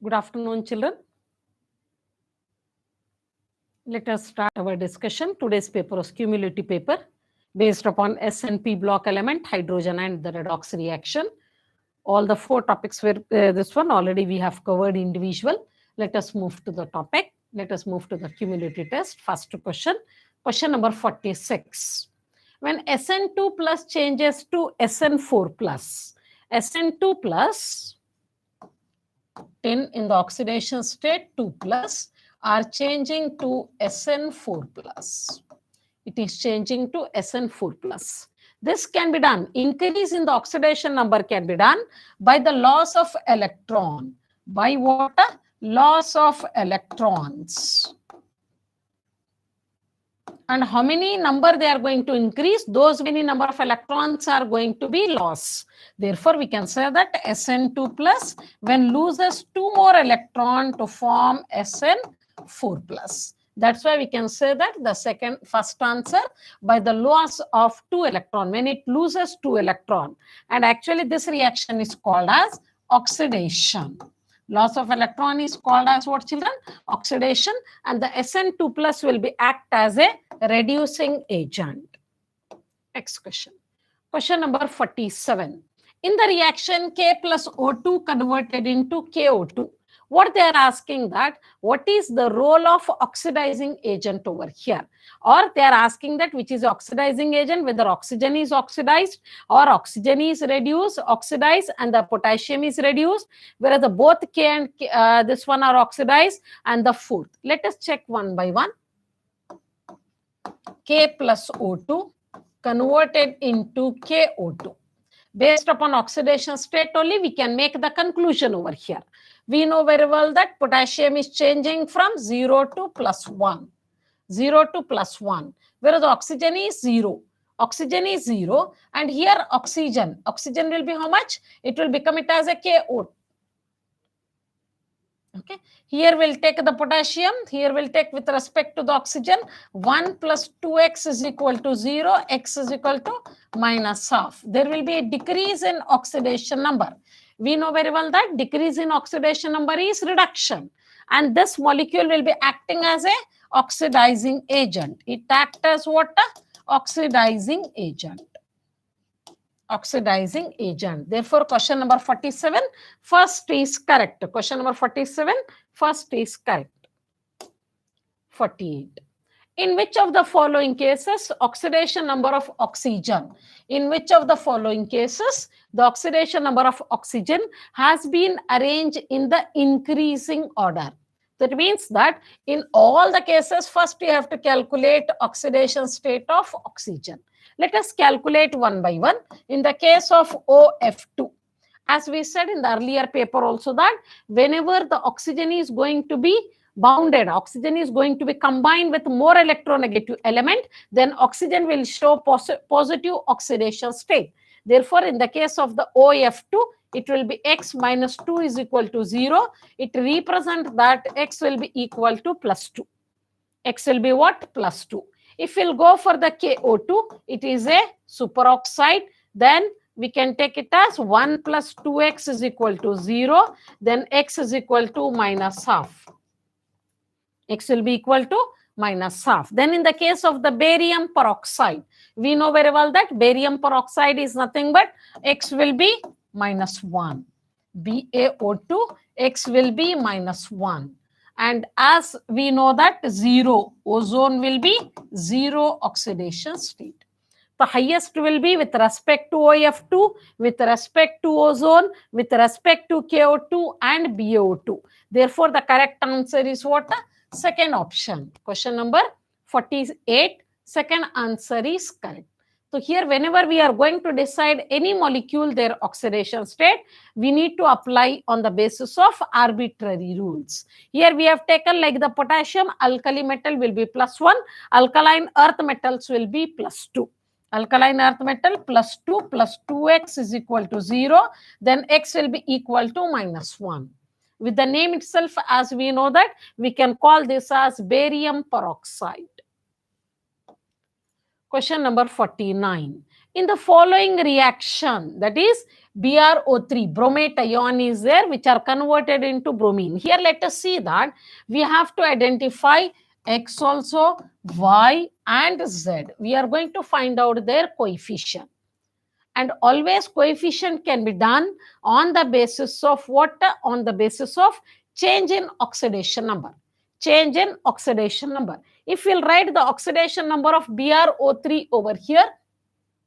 Good afternoon, children. Let us start our discussion. Today's paper is cumulative paper based upon S and P block element, hydrogen and the redox reaction. All the 4 topics were this one already we have covered individual. Let us move to the topic. Let us move to the cumulative test. First question, question number 46. When SN2 plus changes to SN4 plus, SN2 plus 10 in the oxidation state 2 plus are changing to SN4 plus. It is changing to SN4 plus. This can be done. Increase in the oxidation number can be done by the loss of electron. By what? Loss of electrons. And how many number they are going to increase? Those many number of electrons are going to be lost. Therefore, we can say that SN2 plus when loses 2 more electron to form SN4 plus. That's why we can say that the first answer by the loss of 2 electron, when it loses 2 electron. And actually this reaction is called as oxidation. Loss of electron is called as what, children? Oxidation. And the SN2 plus will be act as a reducing agent. Next question. Question number 47. In the reaction K plus O2 converted into KO2, what they are asking that, what is the role of oxidizing agent over here? Or they are asking that which is oxidizing agent, whether oxygen is oxidized or oxygen is reduced, oxidized, and the potassium is reduced, whereas the both K and this one are oxidized, and the fourth. Let us check one by one. K plus O2 converted into KO2. Based upon oxidation state only, we can make the conclusion over here. We know very well that potassium is changing from 0 to plus 1. 0 to plus 1. Whereas oxygen is 0. Oxygen is 0. And here oxygen. Oxygen will be how much? It will become it as a KO. Okay. Here we'll take the potassium. Here we'll take with respect to the oxygen. 1 plus 2x is equal to 0. X is equal to minus half. There will be a decrease in oxidation number. We know very well that decrease in oxidation number is reduction. And this molecule will be acting as a oxidizing agent. It acts as what? Oxidizing agent. Oxidizing agent. Therefore, question number 47, first is correct. Question number 47, first is correct. 48. In which of the following cases, oxidation number of oxygen? In which of the following cases, the oxidation number of oxygen has been arranged in the increasing order? That means that in all the cases, first you have to calculate oxidation state of oxygen. Let us calculate one by one. In the case of OF2, as we said in the earlier paper also that whenever the oxygen is going to be bounded, oxygen is going to be combined with more electronegative element, then oxygen will show positive oxidation state. Therefore, in the case of the OF2, it will be x minus 2 is equal to 0. It represents that x will be equal to plus 2. X will be what? Plus 2. If we'll go for the KO2, it is a superoxide. Then we can take it as 1 plus 2x is equal to 0. Then x is equal to minus half. X will be equal to minus half. Then in the case of the barium peroxide, we know very well that barium peroxide is nothing but x will be minus 1. BaO2, x will be minus 1. And as we know that 0, ozone will be 0 oxidation state. The highest will be with respect to OF2, with respect to ozone, with respect to KO2 and BaO2. Therefore, the correct answer is what? Second option. Question number 48. Second answer is correct. So here, whenever we are going to decide any molecule, their oxidation state, we need to apply on the basis of arbitrary rules. Here we have taken like the potassium, alkali metal will be plus 1, alkaline earth metals will be plus 2. Alkaline earth metal plus 2 plus 2x is equal to 0. Then x will be equal to minus 1. With the name itself, as we know that, we can call this as barium peroxide. Question number 49. In the following reaction, that is BrO3, bromate ion is there, which are converted into bromine. Here, let us see that we have to identify X also, Y and Z. We are going to find out their coefficient. And always coefficient can be done on the basis of what? On the basis of change in oxidation number. Change in oxidation number. If we'll write the oxidation number of BrO3 over here,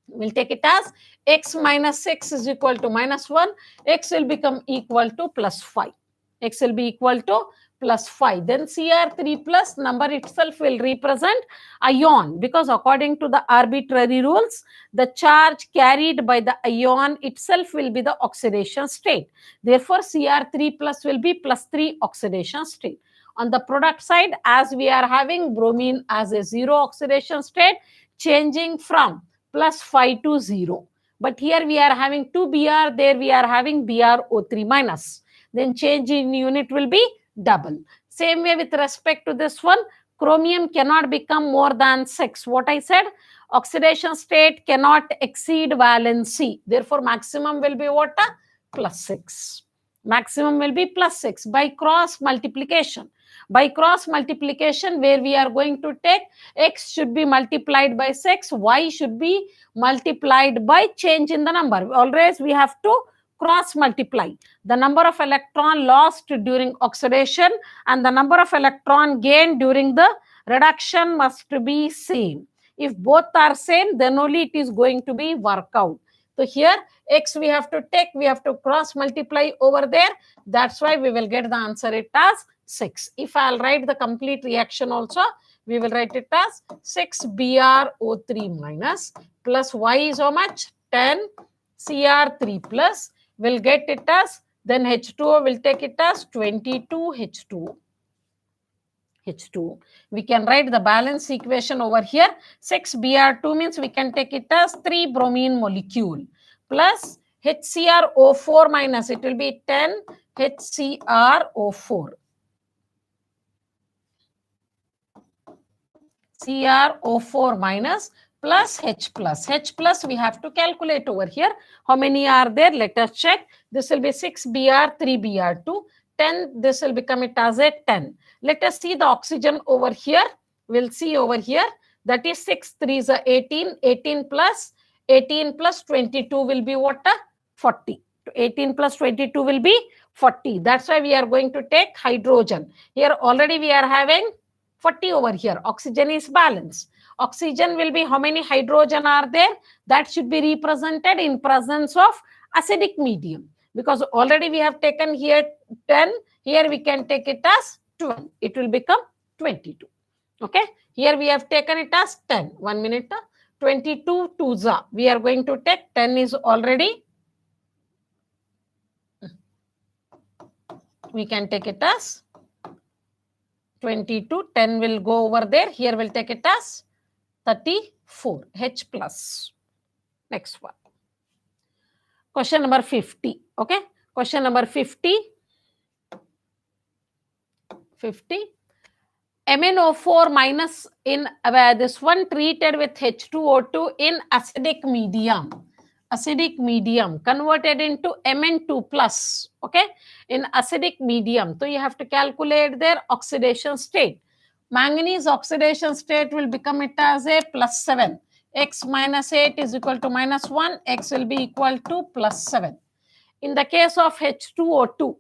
we'll take it as X minus X is equal to minus 1. X will become equal to plus 5. X will be equal to plus 5. Then Cr3 plus number itself will represent ion, because according to the arbitrary rules, the charge carried by the ion itself will be the oxidation state. Therefore, Cr3 plus will be plus 3 oxidation state. On the product side, as we are having bromine as a 0 oxidation state, changing from plus 5 to 0. But here we are having 2 Br, there we are having BrO3 minus. Then change in unit will be double. Same way with respect to this one, chromium cannot become more than 6. What I said? Oxidation state cannot exceed valency. Therefore, maximum will be what? Plus 6. Maximum will be plus 6 by cross multiplication. By cross multiplication, where we are going to take X should be multiplied by 6, Y should be multiplied by change in the number. Always we have to cross multiply. The number of electron lost during oxidation and the number of electron gained during the reduction must be same. If both are same, then only it is going to be work out. So here X we have to take, we have to cross multiply over there. That's why we will get the answer it as 6. If I'll write the complete reaction also, we will write it as 6 BrO3 minus plus Y is how much? 10 Cr3 plus. We'll get it as, then H2O will take it as 22 H2O. H2O. We can write the balance equation over here. 6 Br2 means we can take it as 3 bromine molecule plus HCrO4 minus, it will be 10 HCrO4. CrO4 minus plus H plus. H plus we have to calculate over here. How many are there? Let us check. This will be 6 Br, 3 Br2. 10, this will become it as a 10. Let us see the oxygen over here. We'll see over here. That is 6, 3 is 18. 18 plus 22 will be what? 40. 18 plus 22 will be 40. That's why we are going to take hydrogen. Here already we are having 40 over here. Oxygen is balanced. Oxygen will be how many hydrogen are there? That should be represented in presence of acidic medium. Because already we have taken here 10. Here we can take it as 12. It will become 22. Okay. Here we have taken it as 10. 1 minute. 22 to we are going to take 10 is already. We can take it as 22. 10 will go over there. Here we'll take it as 34. H plus. Next one. Question number 50. Okay. Question number 50. 50. MnO4 minus in this one treated with H2O2 in acidic medium. Acidic medium converted into Mn2 plus. Okay. In acidic medium. So you have to calculate their oxidation state. Manganese oxidation state will become it as a plus 7. X minus 8 is equal to minus 1. X will be equal to plus 7. In the case of H2O2,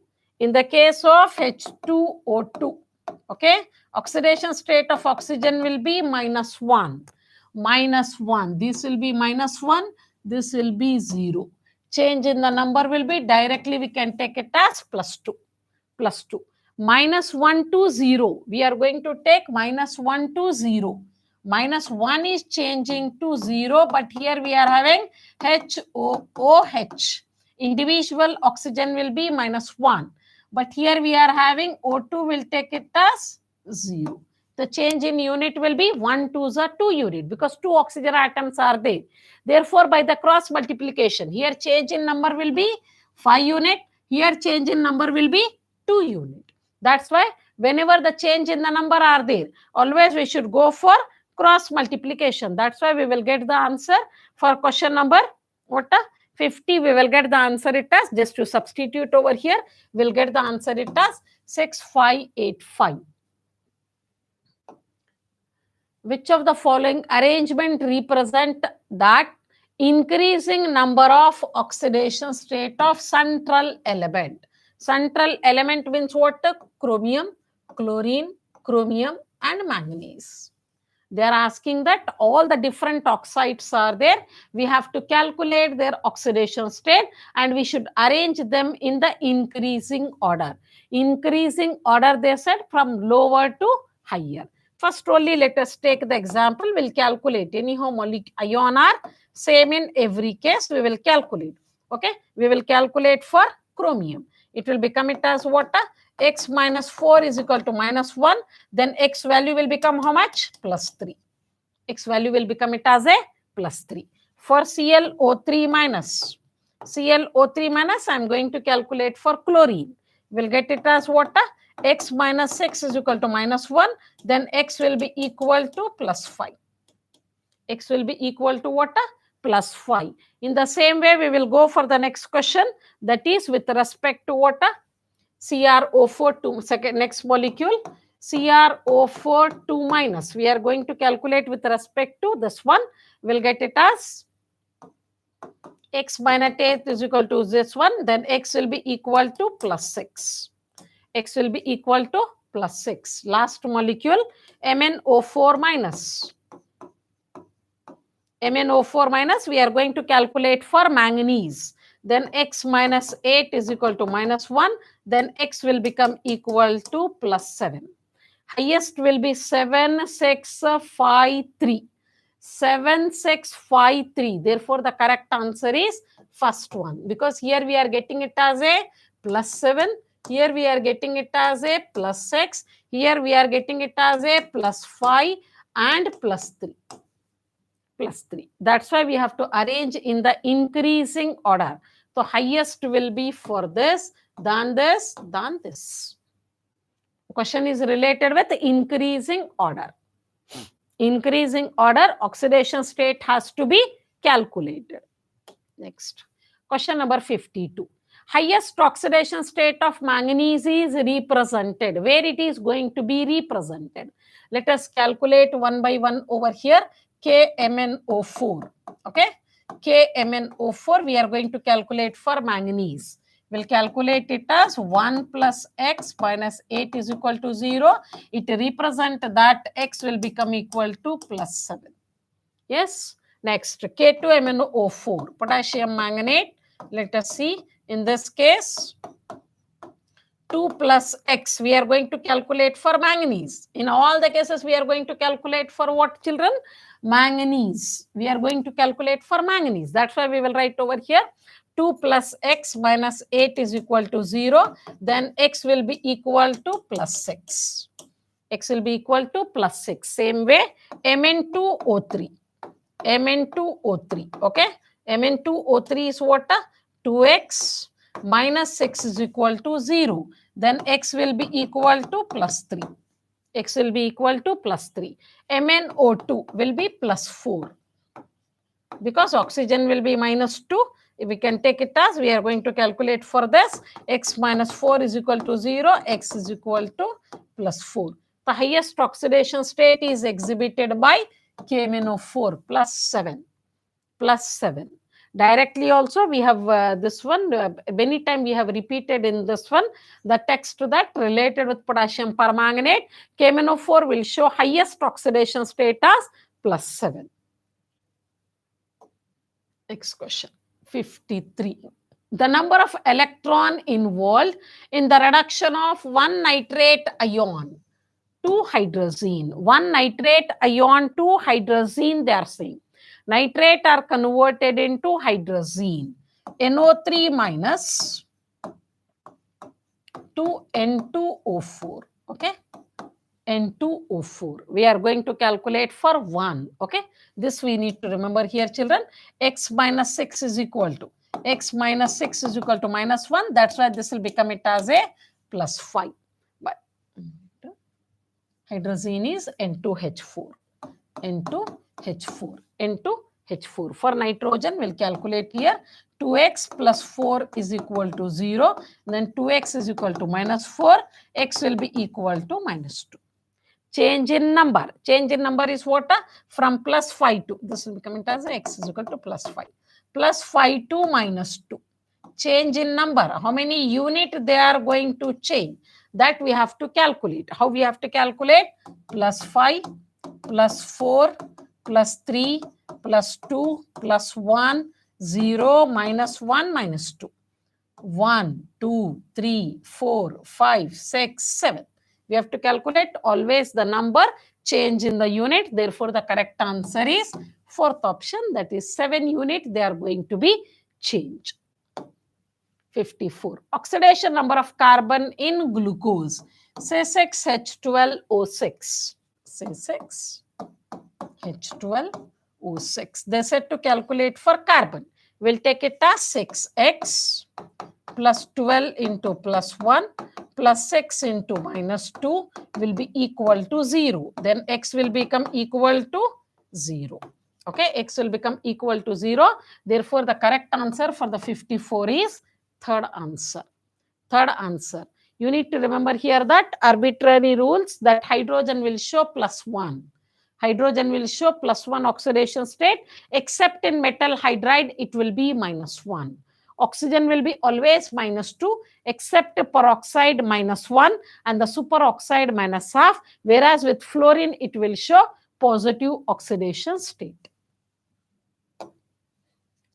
okay, oxidation state of oxygen will be minus 1. Minus 1. This will be minus 1. This will be 0. Change in the number will be directly we can take it as plus 2. Plus 2. Minus 1 to 0. We are going to take minus 1 to 0. Minus 1 is changing to 0, but here we are having HOOH. Individual oxygen will be minus 1. But here we are having O2 will take it as 0. The change in unit will be 1 to 2 unit because 2 oxygen atoms are there. Therefore, by the cross multiplication, here change in number will be 5 unit. Here change in number will be 2 unit. That's why whenever the change in the number are there, always we should go for Cross multiplication. That's why we will get the answer for question number what 50. We will get the answer it as, just to substitute over here, we'll get the answer it as 6585. Which of the following arrangement represent that increasing number of oxidation state of central element? Central element means what? Chromium, chlorine, chromium and manganese. They are asking that all the different oxides are there. We have to calculate their oxidation state and we should arrange them in the increasing order. Increasing order, they said, from lower to higher. First only let us take the example. We'll calculate. Anyhow, ion are same in every case. We will calculate. Okay. We will calculate for chromium. It will become it as what? X minus 4 is equal to minus 1. Then X value will become how much? Plus 3. X value will become it as a plus 3. For ClO3 minus, I am going to calculate for chlorine. We'll get it as what? X minus 6 is equal to minus 1. Then X will be equal to plus 5. X will be equal to what? Plus 5. In the same way, we will go for the next question. That is with respect to what? CrO4 2, second next molecule, CrO4 2 minus. We are going to calculate with respect to this one. We'll get it as X minus 8 is equal to this one. Then X will be equal to plus 6. X will be equal to plus 6. Last molecule, MnO4 minus. MnO4 minus, we are going to calculate for manganese. Then X minus 8 is equal to minus 1. Then X will become equal to plus 7. Highest will be 7653. 7653. Therefore, the correct answer is first one. Because here we are getting it as a plus 7. Here we are getting it as a plus 6. Here we are getting it as a plus 5 and plus 3. Plus 3. That's why we have to arrange in the increasing order. So highest will be for this, than this, than this. Question is related with increasing order. Increasing order, oxidation state has to be calculated. Next. Question number 52. Highest oxidation state of manganese is represented. Where it is going to be represented? Let us calculate one by one over here. KMnO4. Okay. KMnO4 we are going to calculate for manganese. We'll calculate it as 1 plus X minus 8 is equal to 0. It represents that X will become equal to plus 7. Yes. Next, K2MnO4, potassium manganate. Let us see. In this case, 2 plus X, we are going to calculate for manganese. In all the cases, we are going to calculate for what, children? Manganese. We are going to calculate for manganese. That's why we will write over here 2 plus X minus 8 is equal to 0. Then X will be equal to plus 6. X will be equal to plus 6. Same way, Mn2O3. Mn2O3. Okay. Mn2O3 is what? 2X minus 6 is equal to 0. Then X will be equal to plus 3. X will be equal to plus 3. MnO2 will be plus 4. Because oxygen will be minus 2. We can take it as we are going to calculate for this. X minus 4 is equal to 0. X is equal to plus 4. The highest oxidation state is exhibited by KMnO4 plus 7. Plus 7. Directly also we have this one, many times we have repeated in this one, the text that related with potassium permanganate, KMnO4 will show highest oxidation state as plus 7. Next question, 53. The number of electron involved in the reduction of one nitrate ion to hydrazine. One nitrate ion to hydrazine, they are saying. Nitrate are converted into hydrazine. NO3 minus to N2O4. Okay. N2O4. We are going to calculate for 1. Okay. This we need to remember here, children. X minus 6 is equal to. X minus 6 is equal to minus 1. That's why this will become it as a plus 5. But hydrazine is N2H4. into H4 into H4. For nitrogen, we'll calculate here 2x plus 4 is equal to 0. Then 2x is equal to minus 4. X will be equal to minus 2. Change in number. Change in number is what? From plus 5 to, this will become as x is equal to plus 5. Plus 5 to minus 2. Change in number. How many unit they are going to change? That we have to calculate. How we have to calculate? Plus 5, plus 4, plus 3, plus 2, plus 1, 0, minus 1, minus 2. 1, 2, 3, 4, 5, 6, 7. We have to calculate always the number, change in the unit. Therefore, the correct answer is fourth option, that is 7 unit they are going to be changed. 54. Oxidation number of carbon in glucose. C6H12O6. C6H12O6. They said to calculate for carbon. We'll take it as 6x plus 12 into plus 1 plus 6 into minus 2 will be equal to 0. Then x will become equal to 0. Okay, x will become equal to 0. Therefore, the correct answer for the 54 is third answer. Third answer. You need to remember here that arbitrary rules, that hydrogen will show plus 1. Hydrogen will show plus 1 oxidation state, except in metal hydride, it will be minus 1. Oxygen will be always minus 2, except peroxide minus 1 and the superoxide minus half, whereas with fluorine, it will show positive oxidation state.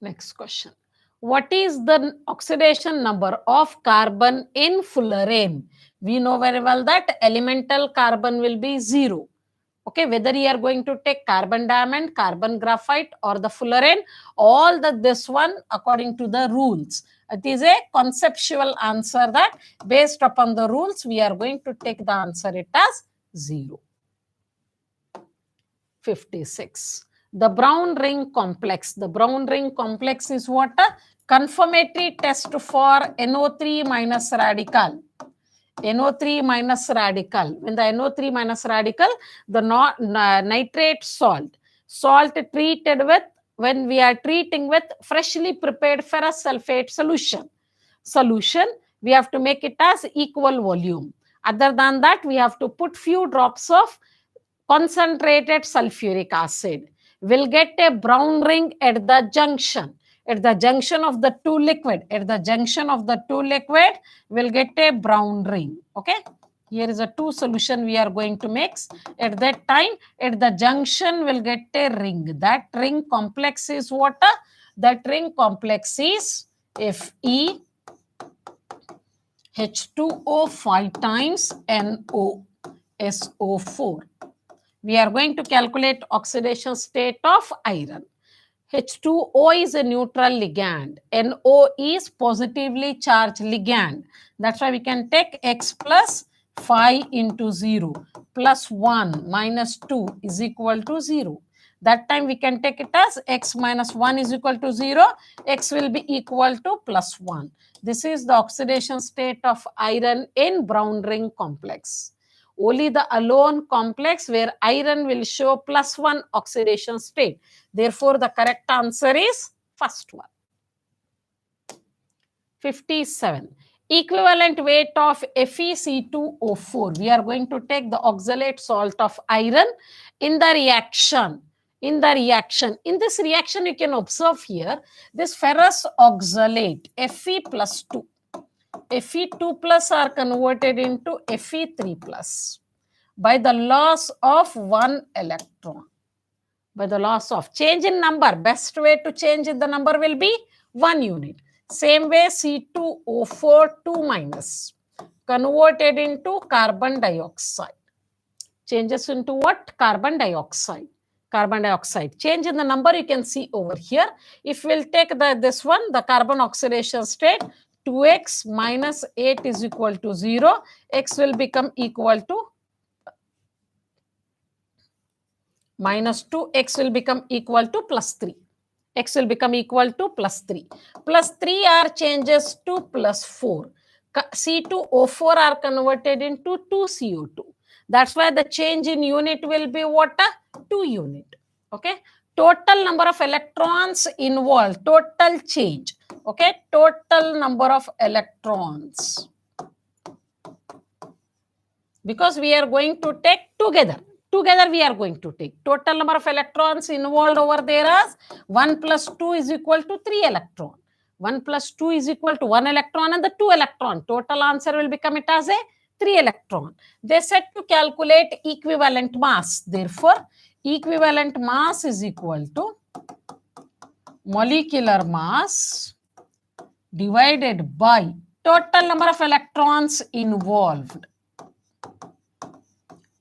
Next question. What is the oxidation number of carbon in fullerene? We know very well that elemental carbon will be 0. Okay, whether you are going to take carbon diamond, carbon graphite or the fullerene, all this one according to the rules. It is a conceptual answer that based upon the rules, we are going to take the answer it as 0. 56. The brown ring complex. The brown ring complex is what? A confirmatory test for NO3 minus radical. NO3 minus radical. When the NO3 minus radical, the nitrate salt treated with, when we are treating with freshly prepared ferrous sulfate solution, we have to make it as equal volume. Other than that, we have to put few drops of concentrated sulfuric acid. We'll get a brown ring at the junction. At the junction of the two liquid, we'll get a brown ring. Okay. Here is a two solution we are going to mix. At that time, at the junction, we'll get a ring. That ring complex is what? That ring complex is Fe H2O 5 times NO SO4. We are going to calculate oxidation state of iron. H2O is a neutral ligand. NO is positively charged ligand. That's why we can take x plus 5 into 0 plus 1 minus 2 is equal to 0. That time we can take it as x minus 1 is equal to 0. X will be equal to plus 1. This is the oxidation state of iron in brown ring complex. Only the alone complex where iron will show plus 1 oxidation state. Therefore, the correct answer is first one. 57. Equivalent weight of FeC2O4. We are going to take the oxalate salt of iron in the reaction. In this reaction, you can observe here, this ferrous oxalate, Fe plus 2. Fe2 plus are converted into Fe3 plus by the loss of 1 electron. By the loss of change in number, best way to change in the number will be 1 unit. Same way C2O4 2 minus converted into carbon dioxide. Changes into what? Carbon dioxide. Carbon dioxide. Change in the number you can see over here. If we'll take this one, the carbon oxidation state, 2x minus 8 is equal to 0. X will become equal to minus 2. X will become equal to plus 3. X will become equal to plus 3. Plus 3 are changes to plus 4. C2O4 are converted into 2CO2. That's why the change in unit will be what? 2 unit. Okay, total number of electrons involved, total change. Okay, total number of electrons, because we are going to take together we are going to take total number of electrons involved over there as 1 plus 2 is equal to 3 electron. 1 plus 2 is equal to 1 electron and the 2 electron. Total answer will become it as a 3 electron. They said to calculate equivalent mass. Therefore, equivalent mass is equal to molecular mass divided by total number of electrons involved.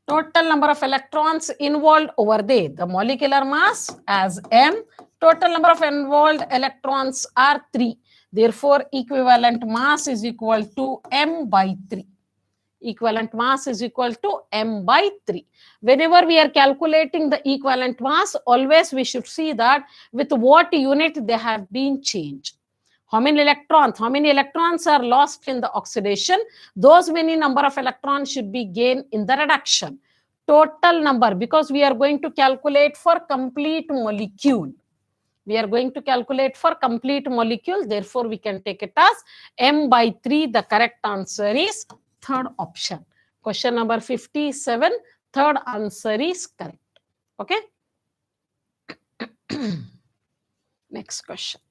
Total number of electrons involved over there. The molecular mass as m. Total number of involved electrons are 3. Therefore, equivalent mass is equal to m by 3. Equivalent mass is equal to m by 3. Whenever we are calculating the equivalent mass, always we should see that with what unit they have been changed. How many electrons are lost in the oxidation? Those many number of electrons should be gained in the reduction. Total number, because we are going to calculate for complete molecule. We are going to calculate for complete molecule. Therefore, we can take it as m by 3. The correct answer is third option. Question number 57. Third answer is correct. Okay. Next question.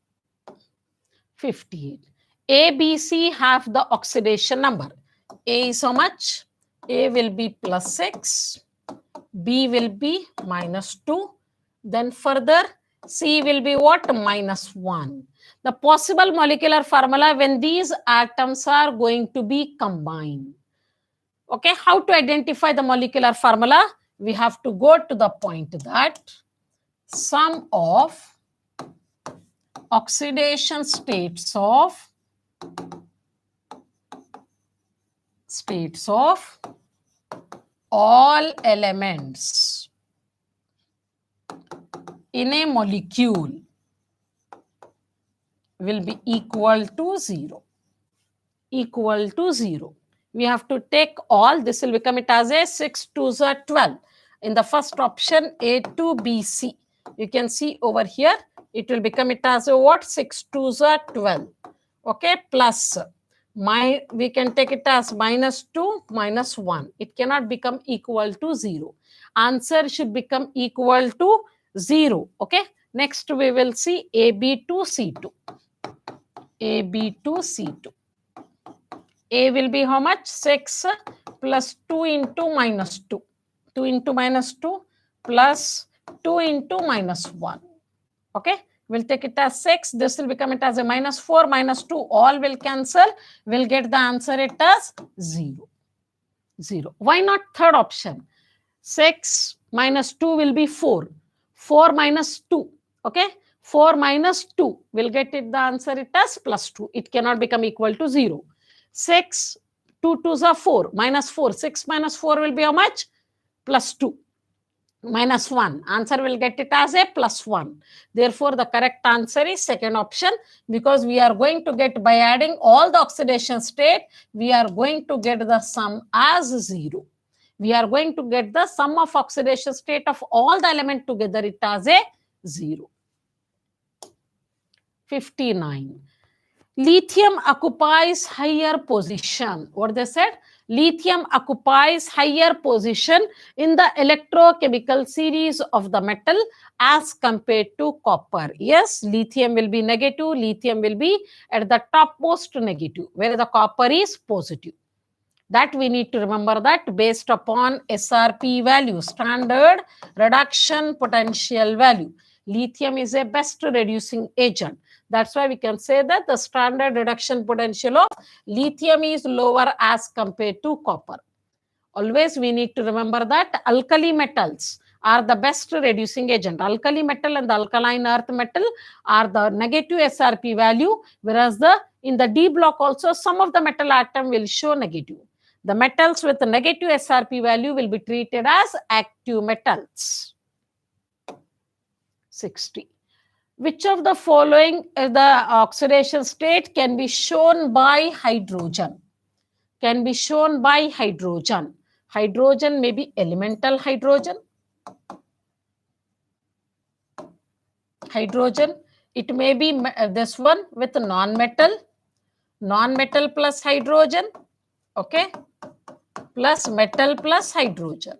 58. A, B, C have the oxidation number. A is how much? A will be plus 6. B will be minus 2. Then further, C will be what? Minus 1. The possible molecular formula when these atoms are going to be combined. Okay, how to identify the molecular formula? We have to go to the point that sum of oxidation states of all elements in a molecule will be equal to 0. Equal to 0. We have to take all. This will become it as a 6 2s are 12. In the first option, A to B, C. You can see over here, it will become it as a what? 6 2s are 12. Okay, plus we can take it as minus 2 minus 1. It cannot become equal to 0. Answer should become equal to 0. Okay, next we will see AB to C2. AB to C2. A will be how much? 6 plus 2 into minus 2. 2 into minus 2 plus 2 into minus 1. Okay, we'll take it as 6. This will become it as a minus 4, minus 2. All will cancel. We'll get the answer it as 0. 0. Why not third option? 6 minus 2 will be 4. 4 minus 2. Okay, 4 minus 2. We'll get it the answer it as plus 2. It cannot become equal to 0. 6, 2 2s are 4, minus 4. 6 minus 4 will be how much? Plus 2. Minus 1. Answer will get it as a plus 1. Therefore, the correct answer is second option, because we are going to get, by adding all the oxidation state, we are going to get the sum as 0. We are going to get the sum of oxidation state of all the elements together it as a 0. 59. Lithium occupies higher position. What they said? Lithium occupies higher position in the electrochemical series of the metal as compared to copper. Yes, lithium will be negative. Lithium will be at the topmost negative, where the copper is positive. That we need to remember that based upon SRP value, standard reduction potential value. Lithium is a best reducing agent. That's why we can say that the standard reduction potential of lithium is lower as compared to copper. Always we need to remember that alkali metals are the best reducing agent. Alkali metal and the alkaline earth metal are the negative SRP value, whereas in the D block also some of the metal atom will show negative. The metals with the negative SRP value will be treated as active metals. 60. Which of the following the oxidation state can be shown by hydrogen? Can be shown by hydrogen. Hydrogen may be elemental hydrogen. hydrogen. It may be this one with non-metal plus hydrogen, okay, plus metal plus hydrogen.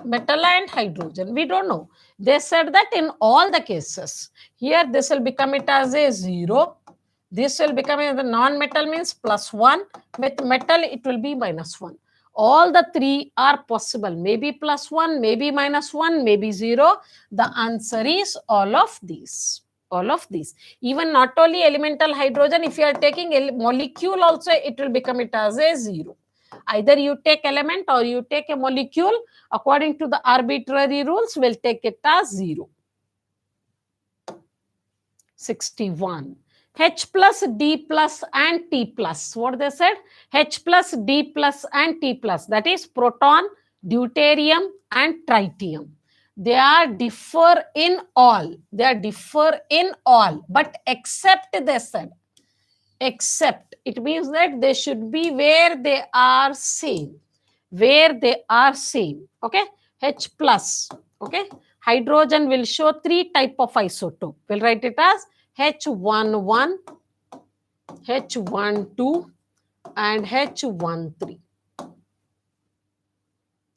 Metal and hydrogen, we don't know. They said that in all the cases, here this will become it as a 0. This will become the non-metal means +1. With metal, it will be -1. All the three are possible. Maybe +1, maybe -1, maybe 0. The answer is all of these. All of these. Even not only elemental hydrogen, if you are taking a molecule also, it will become it as a 0. Either you take element or you take a molecule, according to the arbitrary rules, we'll take it as 0. 61. H plus, D plus and T plus. What they said? H plus, D plus and T plus. That is proton, deuterium and tritium. They are differ in all. They are differ in all. But except, they said, except, it means that they should be where they are same. Where they are same. Okay. H plus. Okay. Hydrogen will show 3 type of isotope. We'll write it as H11, H12 and H13.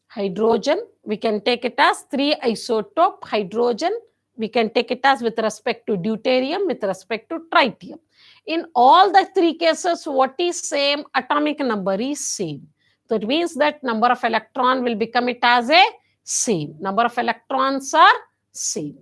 Hydrogen, we can take it as 3 isotope. Hydrogen, we can take it as with respect to deuterium, with respect to tritium. In all the 3 cases, what is same? Atomic number is same. So it means that number of electron will become it as a same. Number of electrons are same.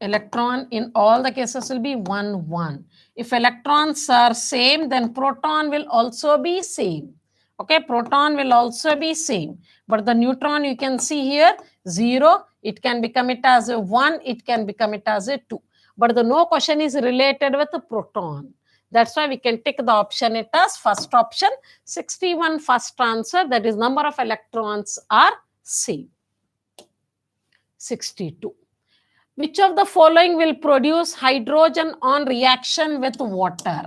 Electron in all the cases will be 1, 1. If electrons are same, then proton will also be same. Okay, proton will also be same. But the neutron, you can see here, 0. It can become it as a 1. It can become it as a 2. But the no question is related with the proton. That's why we can take the option it as first option. 61 first answer, that is number of electrons are same. 62. Which of the following will produce hydrogen on reaction with water?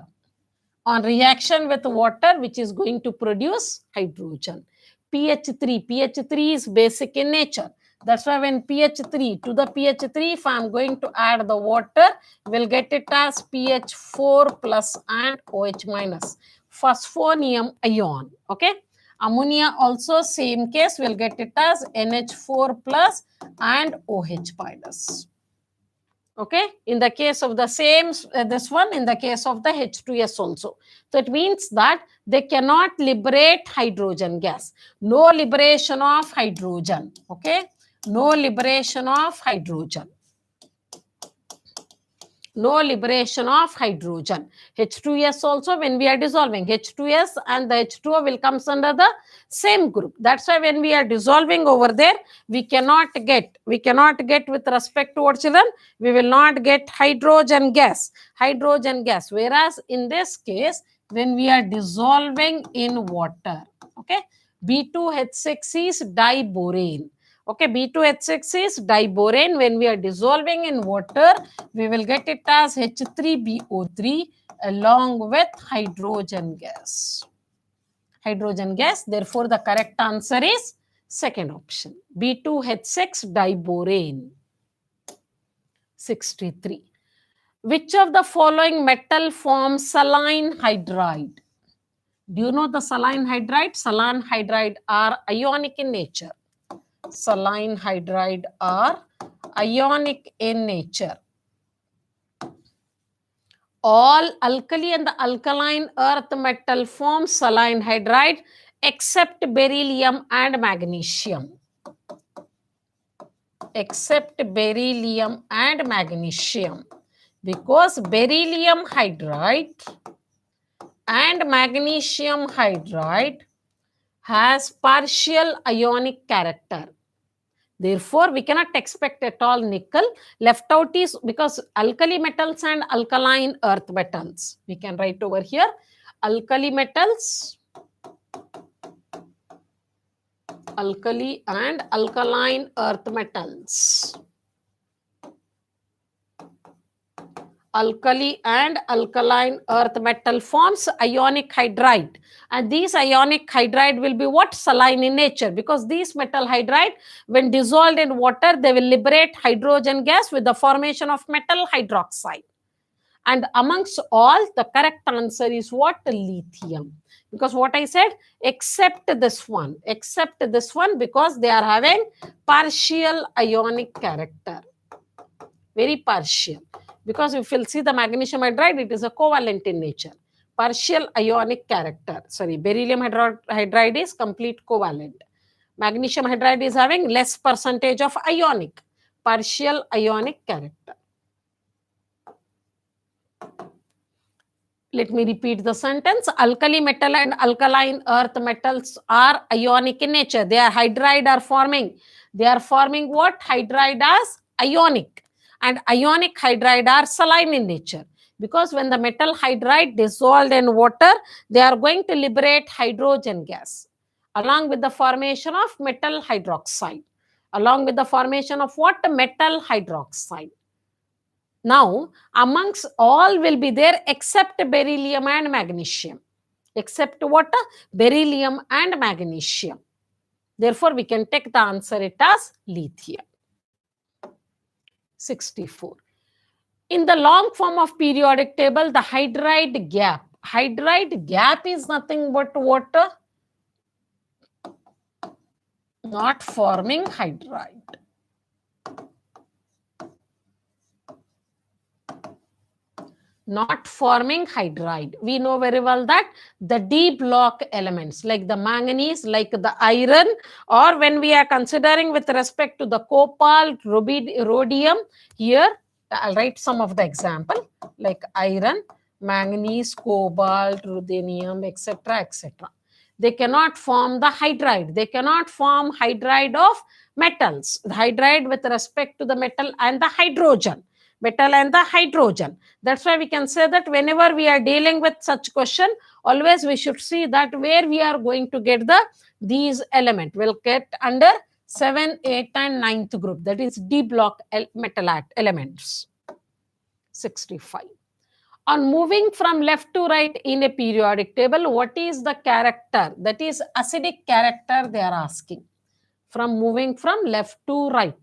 On reaction with water, which is going to produce hydrogen. pH3. pH3 is basic in nature. That's why when pH3 to the pH3, if I am going to add the water, we'll get it as pH4 plus and OH minus. Phosphonium ion. Okay. Ammonia also same case, we'll get it as NH4 plus and OH minus. Okay, in the case of the same, this one, in the case of the H2S also. So it means that they cannot liberate hydrogen gas. No liberation of hydrogen. Okay, no liberation of hydrogen. No liberation of hydrogen. H2S also, when we are dissolving, H2S and the H2O will come under the same group. That's why when we are dissolving over there, we cannot get with respect to our children, we will not get hydrogen gas. Whereas in this case, when we are dissolving in water, okay, B2H6 is diborane. Okay, B2H6 is diborane. When we are dissolving in water, we will get it as H3BO3 along with hydrogen gas. Hydrogen gas. Therefore, the correct answer is second option. B2H6 diborane. 63. Which of the following metal forms saline hydride? Do you know the saline hydride? Saline hydride are ionic in nature. Saline hydride are ionic in nature. All alkali and the alkaline earth metal form saline hydride except beryllium and magnesium. Except beryllium and magnesium. Because beryllium hydride and magnesium hydride has partial ionic character. Therefore, we cannot expect at all nickel. Left out is because alkali metals and alkaline earth metals. We can write over here alkali metals, alkali and alkaline earth metals alkali and alkaline earth metal forms ionic hydride, and these ionic hydride will be what? Saline in nature, because these metal hydride, when dissolved in water, they will liberate hydrogen gas with the formation of metal hydroxide. And amongst all, the correct answer is what? Lithium. Because what I said, except this one, because they are having partial ionic character, very partial. Because if you'll see the magnesium hydride, it is a covalent in nature. Partial ionic character. Sorry, beryllium hydride is complete covalent. Magnesium hydride is having less percentage of ionic, partial ionic character. Let me repeat the sentence. Alkali metal and alkaline earth metals are ionic in nature. They are hydride are forming. They are forming what? Hydride as ionic. And ionic hydride are saline in nature. Because when the metal hydride dissolved in water, they are going to liberate hydrogen gas along with the formation of metal hydroxide. Along with the formation of what? Metal hydroxide. Now, amongst all will be there except beryllium and magnesium. Except what? Beryllium and magnesium. Therefore, we can take the answer it as lithium. 64. In the long form of periodic table, the hydride gap. Hydride gap is nothing but water not forming hydride. Not forming hydride. We know very well that the D block elements like the manganese, like the iron, or when we are considering with respect to the cobalt, rhodium, here I'll write some of the example like iron, manganese, cobalt, ruthenium, etc., etc. They cannot form the hydride. They cannot form hydride of metals. The hydride with respect to the metal and the hydrogen. Metal and the hydrogen. That's why we can say that whenever we are dealing with such question, always we should see that where we are going to get these element. We'll get under 7, 8 and 9th group. That is D block metal elements. 65. On moving from left to right in a periodic table, what is the character? That is acidic character they are asking. From moving from left to right,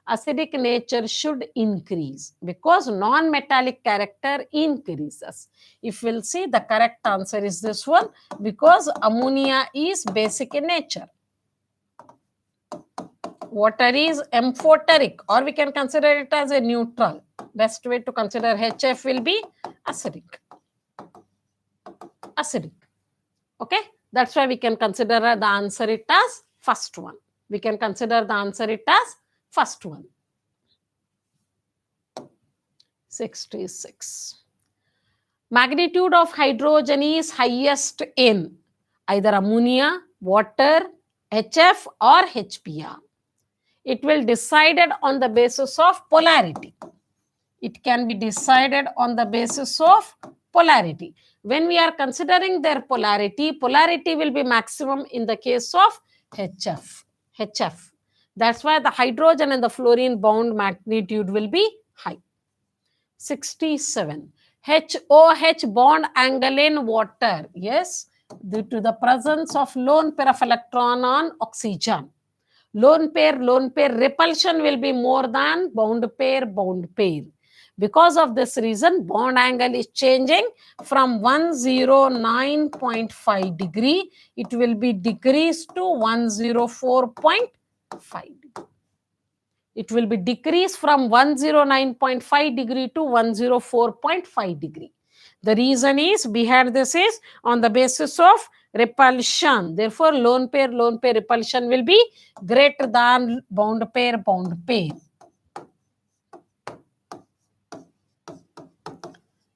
acidic nature should increase because non-metallic character increases. If we'll see, the correct answer is this one, because ammonia is basic in nature. Water is amphoteric, or we can consider it as a neutral. Best way to consider HF will be acidic. Okay, that's why we can consider the answer it as first one. We can consider the answer it as first one. 66. Magnitude of hydrogen is highest in either ammonia, water, HF or HBr. It will be decided on the basis of polarity. It can be decided on the basis of polarity. When we are considering their polarity, polarity will be maximum in the case of HF. That's why the hydrogen and the fluorine bound magnitude will be high. 67. HOH bond angle in water. Yes, due to the presence of lone pair of electron on oxygen. Lone pair repulsion will be more than bound pair. Because of this reason, bond angle is changing from 109.5 degree. It will be decreased to 104.5 degree. It will be decreased from 109.5 degree to 104.5 degree. The reason is behind this is on the basis of repulsion. Therefore, lone pair repulsion will be greater than bound pair.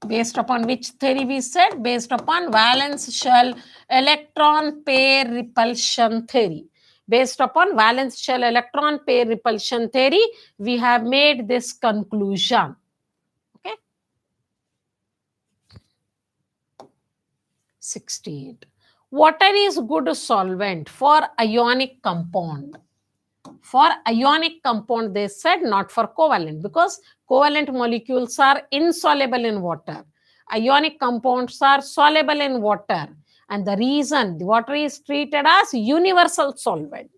Based upon which theory we said? Based upon valence shell electron pair repulsion theory. Based upon valence shell electron pair repulsion theory, we have made this conclusion. Okay. 68. Water is good solvent for ionic compound. For ionic compound, they said, not for covalent, because covalent molecules are insoluble in water. Ionic compounds are soluble in water. And the reason the water is treated as universal solvent.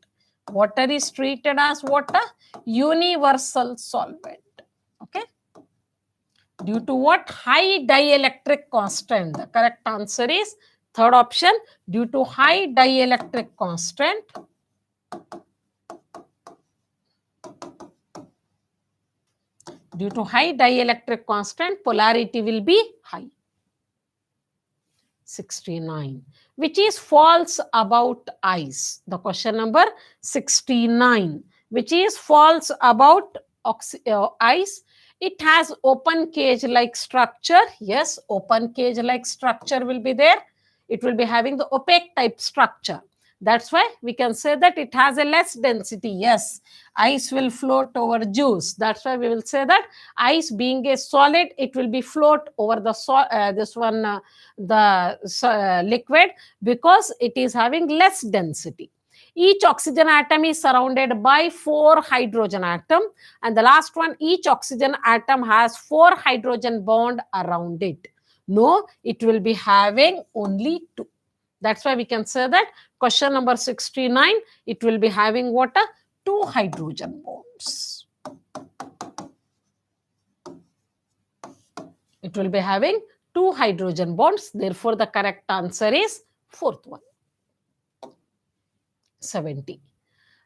Water is treated as what? Universal solvent. Okay. Due to what? High dielectric constant. The correct answer is third option. Due to high dielectric constant. Due to high dielectric constant, polarity will be high. 69. Which is false about ice? The question number 69. Which is false about ice? It has open cage like structure. Yes, open cage like structure will be there. It will be having the opaque type structure. That's why we can say that it has a less density. Yes, ice will float over juice. That's why we will say that ice being a solid, it will be float over the liquid, because it is having less density. Each oxygen atom is surrounded by 4 hydrogen atom, and the last one, each oxygen atom has 4 hydrogen bond around it. No, it will be having only 2. That's why we can say that question number 69, it will be having what? 2 hydrogen bonds. It will be having 2 hydrogen bonds. Therefore, the correct answer is fourth one. 70.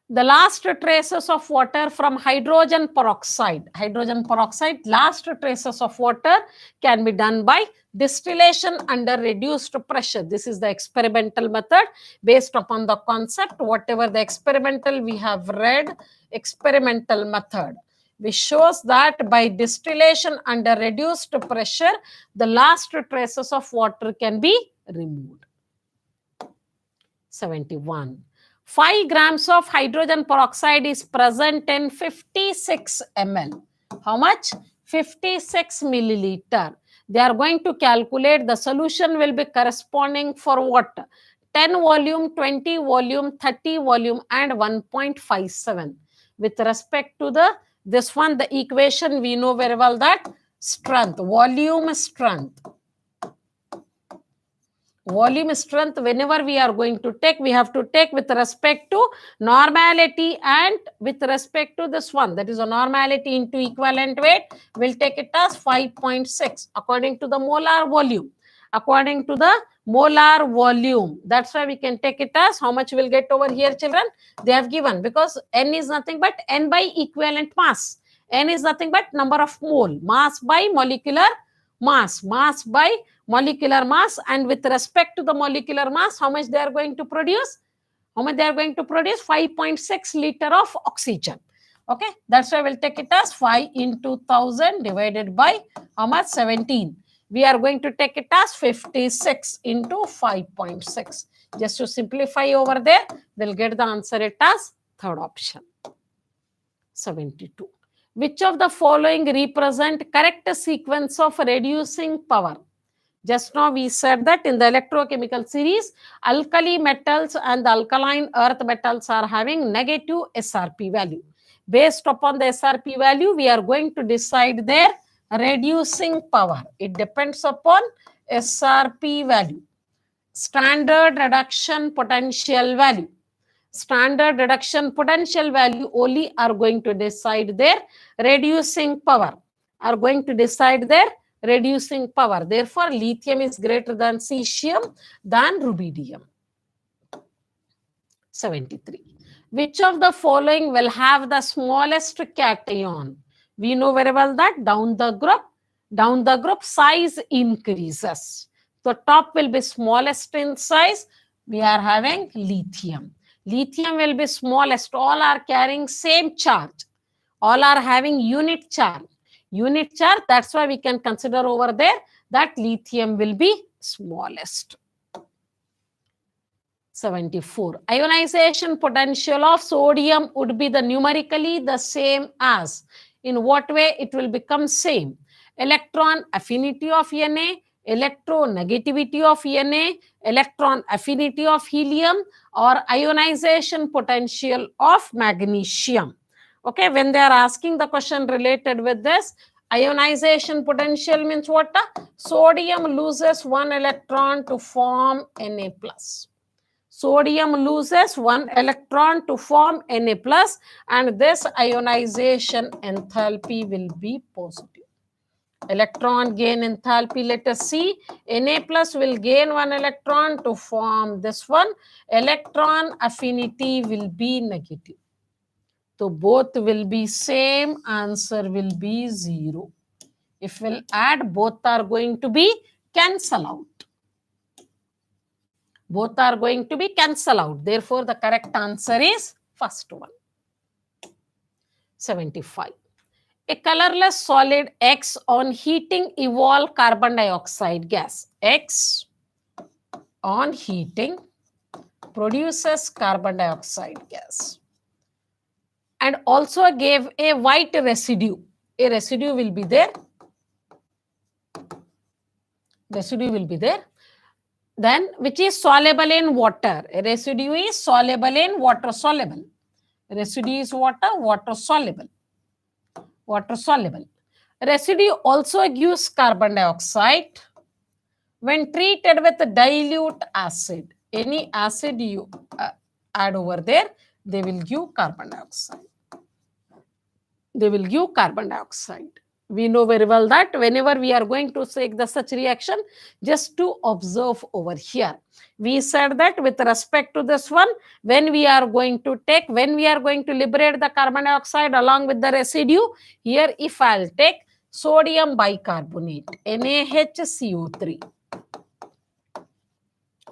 The last traces of water from hydrogen peroxide. Hydrogen peroxide, last traces of water can be done by distillation under reduced pressure. This is the experimental method based upon the concept. Whatever the experimental we have read, experimental method, which shows that by distillation under reduced pressure, the last traces of water can be removed. 71. 5 grams of hydrogen peroxide is present in 56 ml. How much? 56 milliliter. They are going to calculate the solution will be corresponding for what? 10 volume, 20 volume, 30 volume, and 1.57. With respect to this one, the equation we know very well that strength, volume strength. Volume strength, whenever we are going to take, we have to take with respect to normality and with respect to this one, that is a normality into equivalent weight, we'll take it as 5.6 according to the molar volume. According to the molar volume, that's why we can take it as how much we'll get over here, children. They have given, because N is nothing but N by equivalent mass. N is nothing but number of mole, mass by molecular mass, mass by molecular mass, and with respect to the molecular mass, how much they are going to produce? How much they are going to produce? 5.6 liter of oxygen. Okay, that's why we'll take it as 5 into 1000 divided by how much? 17. We are going to take it as 56 into 5.6. Just to simplify over there, we'll get the answer it as third option. 72. Which of the following represent correct sequence of reducing power? Just now we said that in the electrochemical series, alkali metals and the alkaline earth metals are having negative SRP value. Based upon the SRP value, we are going to decide their reducing power. It depends upon SRP value. Standard reduction potential value. Standard reduction potential value only are going to decide their reducing power. Are going to decide their reducing power. Therefore, lithium is greater than cesium than rubidium. 73. Which of the following will have the smallest cation? We know very well that down the group size increases. The top will be smallest in size. We are having lithium. Lithium will be smallest. All are carrying same charge. All are having unit charge. Unit charge, that's why we can consider over there that lithium will be smallest. 74. Ionization potential of sodium would be numerically the same as. In what way it will become same? Electron affinity of Na, electronegativity of Na, electron affinity of helium, or ionization potential of magnesium. Okay, when they are asking the question related with this, ionization potential means what? Sodium loses one electron to form Na plus. Sodium loses one electron to form Na plus, and this ionization enthalpy will be positive. Electron gain enthalpy, let us see. Na plus will gain one electron to form this one. Electron affinity will be negative. So both will be same, answer will be 0. If we'll add, both are going to be cancel out. Both are going to be cancel out. Therefore, the correct answer is first one. 75. A colorless solid X on heating evolve carbon dioxide gas. X on heating produces carbon dioxide gas. And also gave a white residue. A residue will be there. Residue will be there. Then, which is soluble in water. A residue is soluble in water soluble. Residue is water soluble. Water soluble. Residue also gives carbon dioxide when treated with dilute acid. Any acid you add over there, they will give carbon dioxide. They will give carbon dioxide. We know very well that whenever we are going to take the such reaction, just to observe over here. We said that with respect to this one, when we are going to liberate the carbon dioxide along with the residue, here if I'll take sodium bicarbonate, NaHCO3,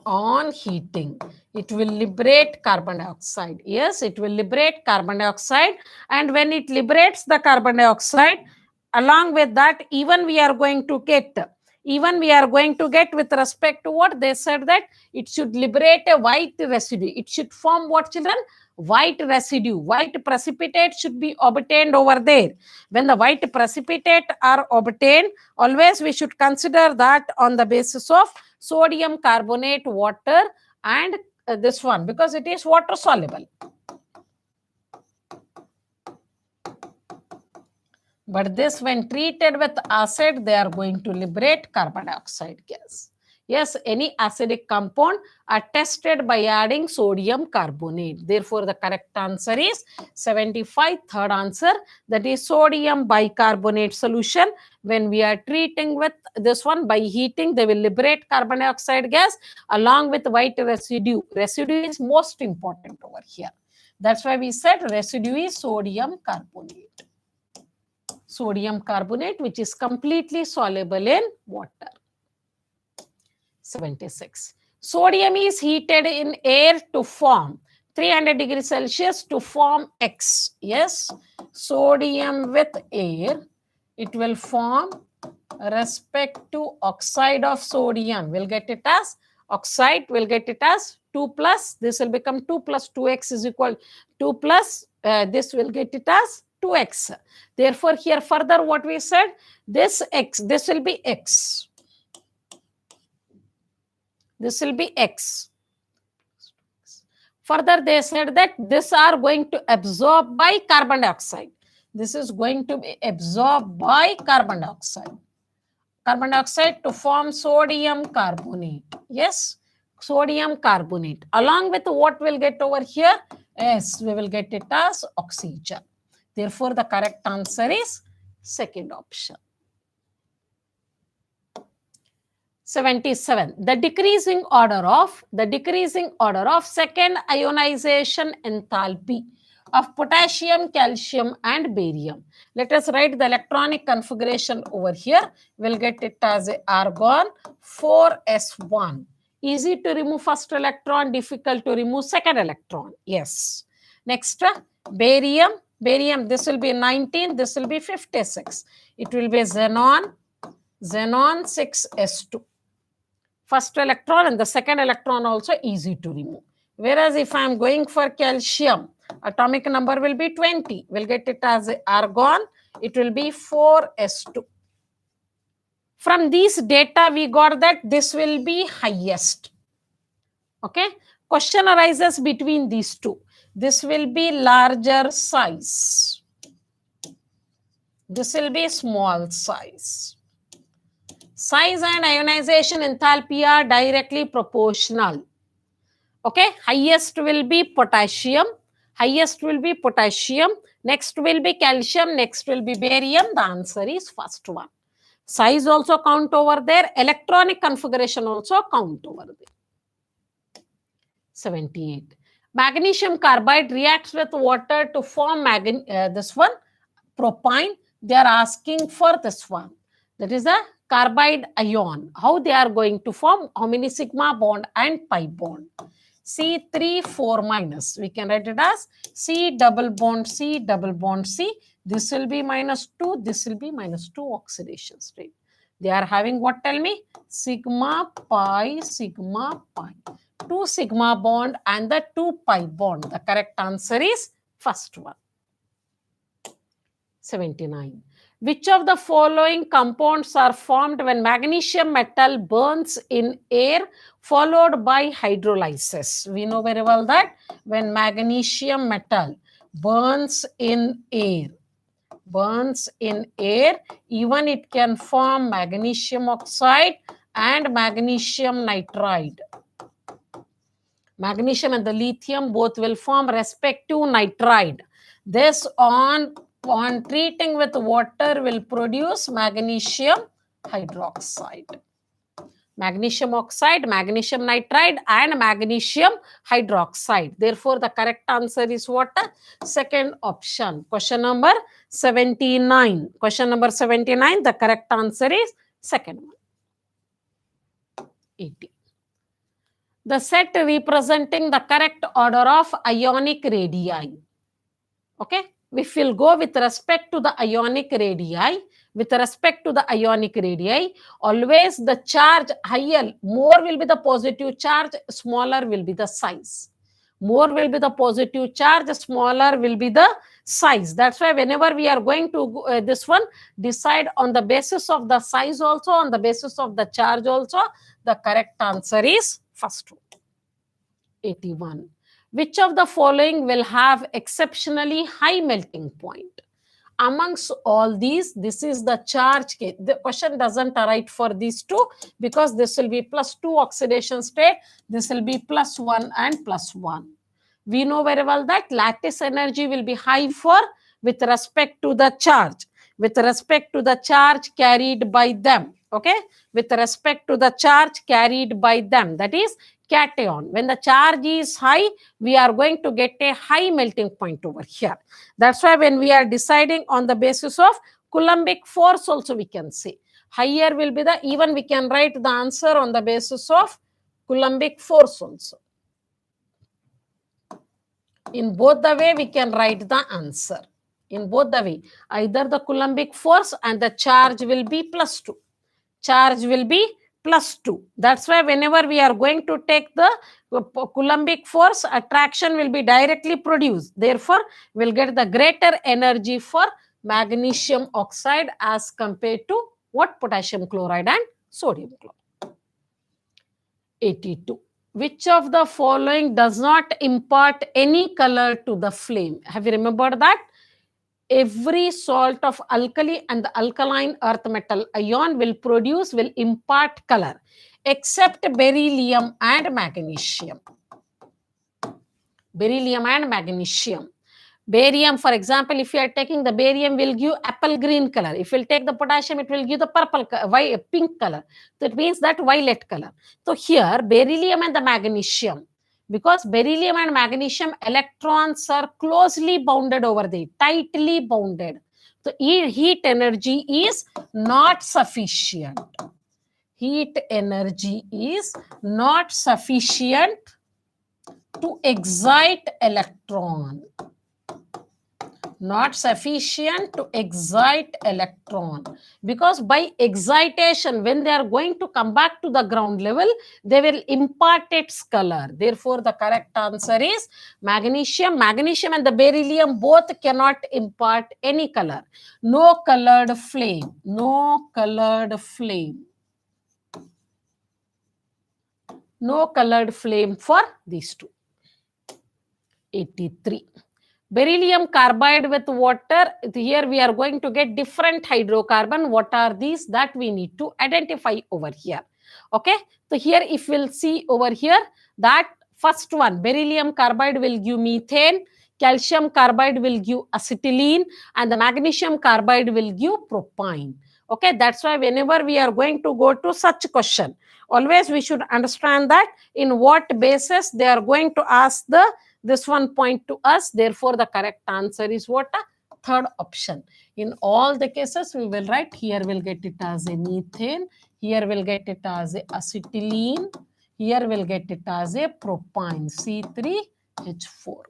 on heating, it will liberate carbon dioxide. Yes, it will liberate carbon dioxide, and when it liberates the carbon dioxide, along with that, even we are going to get with respect to what they said, that it should liberate a white residue. It should form what, children? White residue. White precipitate should be obtained over there. When the white precipitate are obtained, always we should consider that on the basis of sodium carbonate, water, and this one, because it is water soluble. But this, when treated with acid, they are going to liberate carbon dioxide gas. Yes, any acidic compound are tested by adding sodium carbonate. Therefore, the correct answer is 75, third answer, that is sodium bicarbonate solution. When we are treating with this one by heating, they will liberate carbon dioxide gas along with white residue. Residue is most important over here. That's why we said residue is sodium carbonate. Sodium carbonate, which is completely soluble in water. 76. Sodium is heated in air to form 300 degrees Celsius to form X. Yes, sodium with air, it will form respect to oxide of sodium. We'll get it as oxide, we'll get it as 2 plus, this will become 2 plus 2x is equal 2 plus, this will get it as 2x. Therefore, here further what we said, this x, this will be x. This will be x. Further, they said that this are going to absorb by carbon dioxide. This is going to be absorbed by carbon dioxide. Carbon dioxide to form sodium carbonate. Yes, sodium carbonate. Along with what we'll get over here? Yes, we will get it as oxygen. Therefore, the correct answer is second option. 77. The decreasing order of second ionization enthalpy of potassium, calcium, and barium. Let us write the electronic configuration over here. We'll get it as a argon 4s1. Easy to remove first electron, difficult to remove second electron. Yes. Next, barium. Barium, this will be 19, this will be 56. It will be xenon 6s2. First electron and the second electron also easy to remove. Whereas if I am going for calcium, atomic number will be 20. We'll get it as argon. It will be 4s2. From these data, we got that this will be highest. Okay. Question arises between these two. This will be larger size. This will be small size. Size and ionization enthalpy are directly proportional. Okay. Highest will be potassium. Highest will be potassium. Next will be calcium. Next will be barium. The answer is first one. Size also count over there. Electronic configuration also count over there. 78. Magnesium carbide reacts with water to form this one, propine. They are asking for this one. That is a carbide ion. How they are going to form? How many sigma bond and pi bond? C3 4 minus. We can write it as C double bond C double bond C. This will be -2. This will be -2 oxidation state. They are having what? Tell me. Sigma pi, sigma pi. 2 sigma bond and the 2 pi bond. The correct answer is first one. 79. Which of the following compounds are formed when magnesium metal burns in air followed by hydrolysis? We know very well that when magnesium metal burns in air, even it can form magnesium oxide and magnesium nitride. Magnesium and the lithium both will form respective nitride. This on treating with water will produce magnesium hydroxide. Magnesium oxide, magnesium nitride and magnesium hydroxide. Therefore, the correct answer is what? Second option. Question number 79. Question number 79, the correct answer is second one. 80. The set representing the correct order of ionic radii. Okay. If we'll go with respect to the ionic radii, always the charge higher, more will be the positive charge, smaller will be the size. More will be the positive charge, smaller will be the size. That's why whenever we are going to this one, decide on the basis of the size also, on the basis of the charge also, the correct answer is first one. 81. Which of the following will have exceptionally high melting point? Amongst all these, this is the charge case. The question doesn't write for these two because this will be +2 oxidation state. This will be +1 and +1. We know very well that lattice energy will be high for with respect to the charge. With respect to the charge carried by them. Okay. With respect to the charge carried by them. That is cation. When the charge is high, we are going to get a high melting point over here. That's why when we are deciding on the basis of Coulombic force also we can say. Higher will be the, even we can write the answer on the basis of Coulombic force also. In both the way we can write the answer. In both the way. Either the Coulombic force and the charge will be +2. Charge will be +2. That's why whenever we are going to take the Coulombic force, attraction will be directly produced. Therefore, we'll get the greater energy for magnesium oxide as compared to what? Potassium chloride and sodium chloride. 82. Which of the following does not impart any color to the flame? Have you remembered that? Every salt of alkali and the alkaline earth metal ion will impart color except beryllium and magnesium. Beryllium and magnesium. Barium, for example, if you are taking the barium, will give apple green color. If you take the potassium, it will give the purple, pink color. That means that violet color. So here, beryllium and the magnesium, because beryllium and magnesium electrons are closely bounded over there, tightly bounded. So heat energy is not sufficient. Heat energy is not sufficient to excite electron. not sufficient to excite electron, because by excitation, when they are going to come back to the ground level, they will impart its color. Therefore, the correct answer is magnesium. Magnesium and the beryllium both cannot impart any color. No colored flame. No colored flame. No colored flame for these two. 83. Beryllium carbide with water. Here we are going to get different hydrocarbon. What are these? That we need to identify over here. Okay. So here if we'll see over here, that first one, beryllium carbide will give methane, calcium carbide will give acetylene, and the magnesium carbide will give propane. Okay. That's why whenever we are going to go to such question, always we should understand that in what basis they are going to ask this one point to us. Therefore, the correct answer is what? Third option. In all the cases, we will write here we'll get it as a methane, here we'll get it as a acetylene, here we'll get it as a propane, C3H4.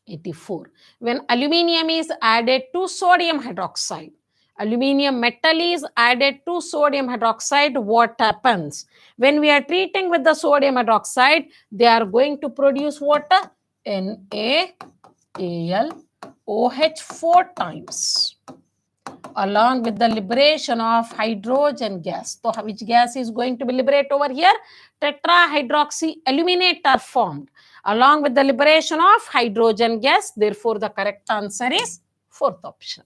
84. When aluminium is added to sodium hydroxide, aluminium metal is added to sodium hydroxide, what happens? When we are treating with the sodium hydroxide, they are going to produce water, NaAlOH 4 times, along with the liberation of hydrogen gas. So which gas is going to be liberated over here? Tetrahydroxyaluminate are formed along with the liberation of hydrogen gas. Therefore, the correct answer is fourth option.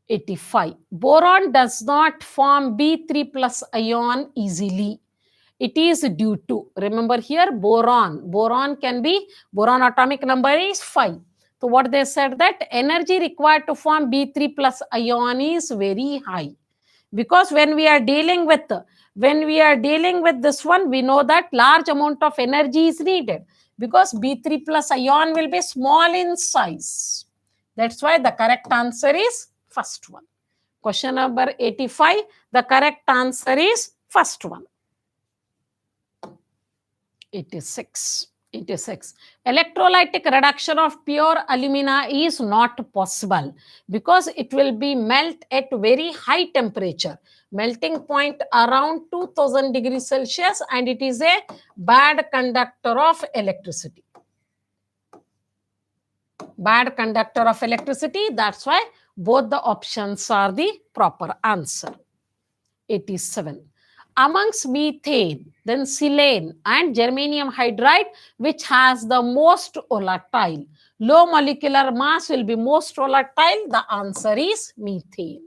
85. Boron does not form B3 plus ion easily. It is due to, remember here, boron can be, boron atomic number is 5. So what they said, that energy required to form B3 plus ion is very high, because when we are dealing with this one, we know that large amount of energy is needed, because B3 plus ion will be small in size. That's why the correct answer is first one. Question number 85, the correct answer is first one. 86. Electrolytic reduction of pure alumina is not possible, because it will be melt at very high temperature, melting point around 2000 degrees Celsius, and it is a bad conductor of electricity. Bad conductor of electricity. That's why both the options are the proper answer. 87. Amongst methane, then silane and germanium hydride, which has the most volatile, low molecular mass will be most volatile. The answer is methane.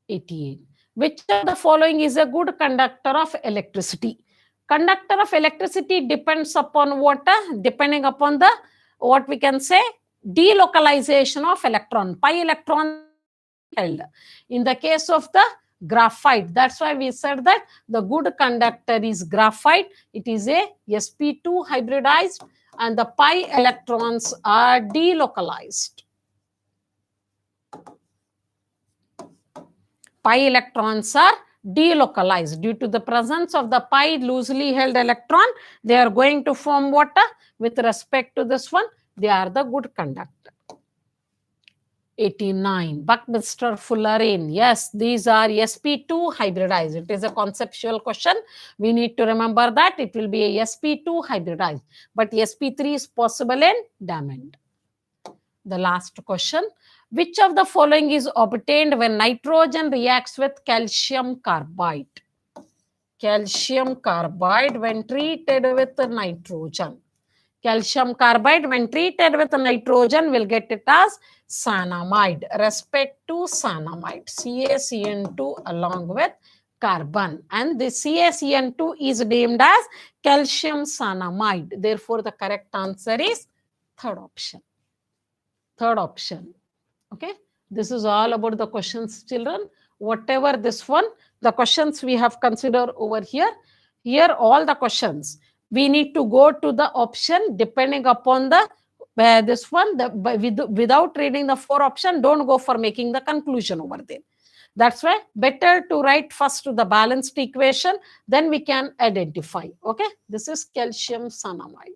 88. Which of the following is a good conductor of electricity? Conductor of electricity depends upon what? Depending upon the, what we can say, delocalization of electron. Pi electron held. In the case of the graphite, that's why we said that the good conductor is graphite. It is a sp2 hybridized, and the pi electrons are delocalized. Pi electrons are delocalized due to the presence of the pi loosely held electron. They are going to form water. With respect to this one, they are the good conductor. 89. Buckminster fullerene. Yes, these are sp2 hybridized. It is a conceptual question. We need to remember that it will be a sp2 hybridized, but sp3 is possible in diamond. The last question. Which of the following is obtained when nitrogen reacts with calcium carbide? Calcium carbide when treated with nitrogen. Calcium carbide when treated with nitrogen will get it as cyanamide. Respect to cyanamide, CaCN2 along with carbon, and the CaCN2 is named as calcium cyanamide. Therefore, the correct answer is third option. Third option. Okay, this is all about the questions, children. Whatever this one, the questions we have considered over here. Here, all the questions. We need to go to the option depending upon the this one. Without reading the 4 option, don't go for making the conclusion over there. That's why better to write first the balanced equation, then we can identify. Okay, this is calcium cyanamide.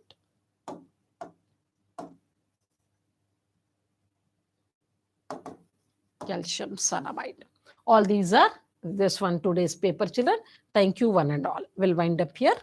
calcium cyanamide. All these are this one today's paper, children. Thank you one and all. We'll wind up here.